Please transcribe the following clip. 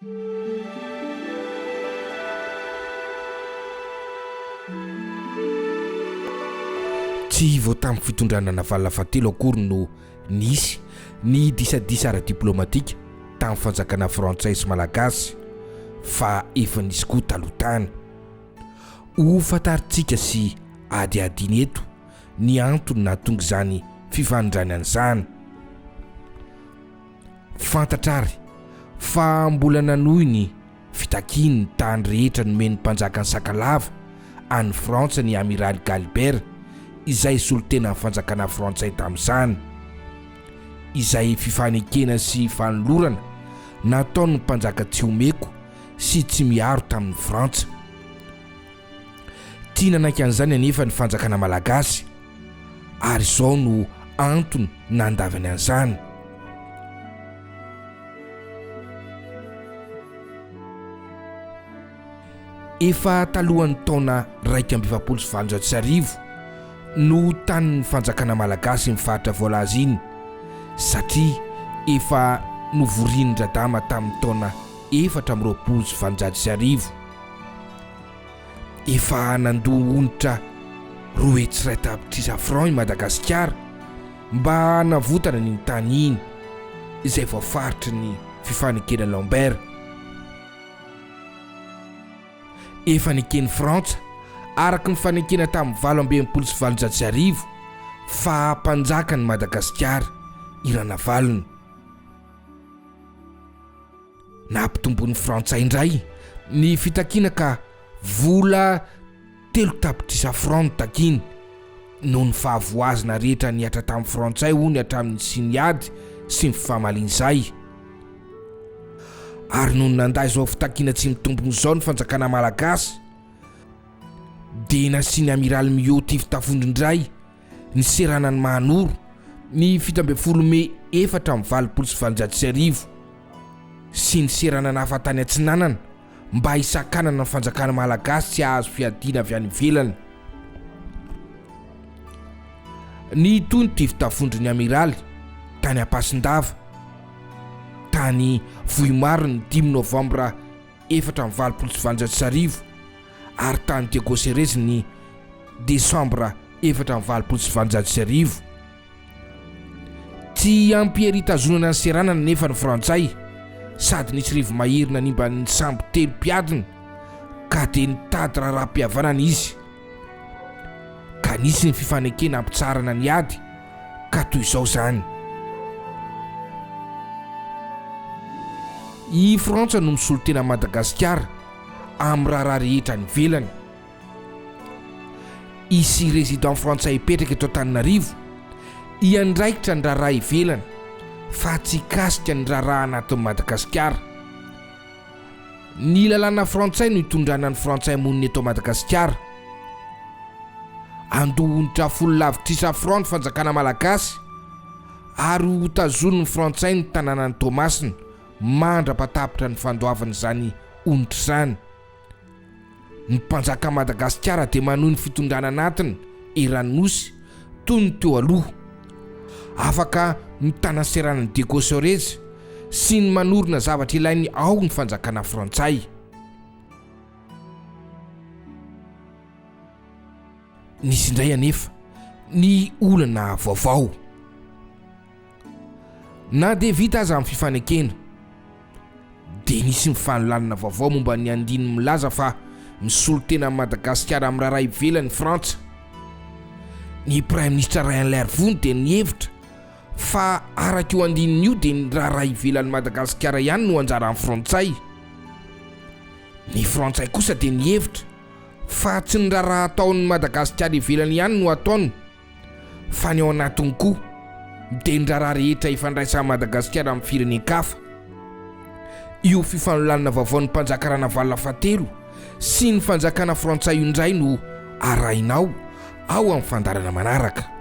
Tsy vao tamin'ny fitondrana Ranavalona fahatelo akory no nisy ny disadisa ara-diplomatika tamin'ny fanjakana Frantsay sy Malagasy, fa efa nisy koa taloha tany. Ho fantaritsika sy adiadina eto ny antony nahatonga izany fifanondranan'izany. Fantatrary fa mbola nanohy ny fitakiany ny tany rehetra nomeny mpanjakany sakalava any Frantsa ny amiral Galbert, izay solotena ny fanjakana Frantsay tamin'izany, izay fifanekena sy fanolorana nataony mpanjaka tsy homeko sy tsy miaro tamin'ny Frantsa. Tsy nanaiky an'izany anefa ny fanjakana Malagasy, ary izao no antony nandavany an'izany. Efa talohan'ny taona 1920 no tanin'ny fanjakana Malagasy mifatra vola azy iny, satria efa novorinindradama tamin'ny taona 1920. Efa nandoha onitra 2 tapitrisa francs i Madagasikara mba navotana ny Tany iny, izay voafaritry ny fifanekena Lambert. Efa nekeny Frantsa araka ny fanekena tamin'ny 1920 fa mpanjakany Madagasikara i Ranavalona. Nampitombon'ny Frantsay indray ny fitakiana ka vola 3 tapitrisa francs takiny noho ny fahavoazana rehetra niatra tamin'ny Frantsay hoy ny hatramin'ny siniady sy ny fifamaliny izay. Ary noho nanday izao fitakiana tsy mitombony izao ny fanjakana Malagasy, dia nasiany amiral mioty tafondro indray ny seranany Mahanoro ny 17 Mey 1920 sy ny seranany hafa tany a Tsy Nanaiky mba hisakanana ny fanjakana Malagasy tsy ahazo fiadiana avy any ivelany. Ny tony tafondro ny amiral tany Ampasindava tany Vohimaro ny 10 Novambra 1920 ary tany Diagosereze ny Desambra 1920. Tsy ampieritazonana ny seranana nefa ny Frantsay, sady nisy rivo mahirina nimba ny sambo 3 mpiadina ka dia nitady raharaham-pihavanana izy, ka nisy ny fifanekena ampitsarana ny ady ka toy izao zany. I Frantsa no misolotena Madagasikara amin'ny raharaha rehetra ny velany. Isy résident Frantsay petraka eto Antananarivo iandraikitra ny raharaha ivelany fa tsy kasika ny raharaha anatin'ny Madagasikara. Ny lalàna Frantsay no hitondrana ny Frantsay monina eto Madagasikara. Andohonitra 10 francs fanjakana Malagasy ary hotazony ny Frantsay ny tanànan'ny Tomasina mandra-patapitra ny fandoavana izany onitra izany. Ny mpanjaka Madagasikara dia manohy ny fitondrana anatiny Eranosy toy ny teo aloha, afaka mitana seranany Diagosereze sy ny manorina zavatra ilainy ao ny fanjakana Frantsay. Nisy indray anefa ny olana vaovao. Na dia vita aza amin'ny fifanekena, dia nisy mifanololana vaovao momba ny andiny milaza fa misolotena Madagasikara amin'ny raharaha ivelany Frantsa. Ny Prime Ministre Ranavalona dia nihevitra fa araka io andininy io dia ny raharaha ivelany Madagasikara ihany no anjaran'ny Frantsay. Ny Frantsay kosa dia nihevitra fa tsy ny raharaha ataon'ny Madagasikara ivelany ihany no ataony, fa ny ao anatiny koa dia ny raharaha rehetra ifandraisan'ny Madagasikara amin'ny firenen-kafa. Io fifanolana vaovaon'ny mpanjaka Ranavalona fahatelo sy ny fanjakana Frantsay indray no arahinao ao amin'ny fandarana manaraka.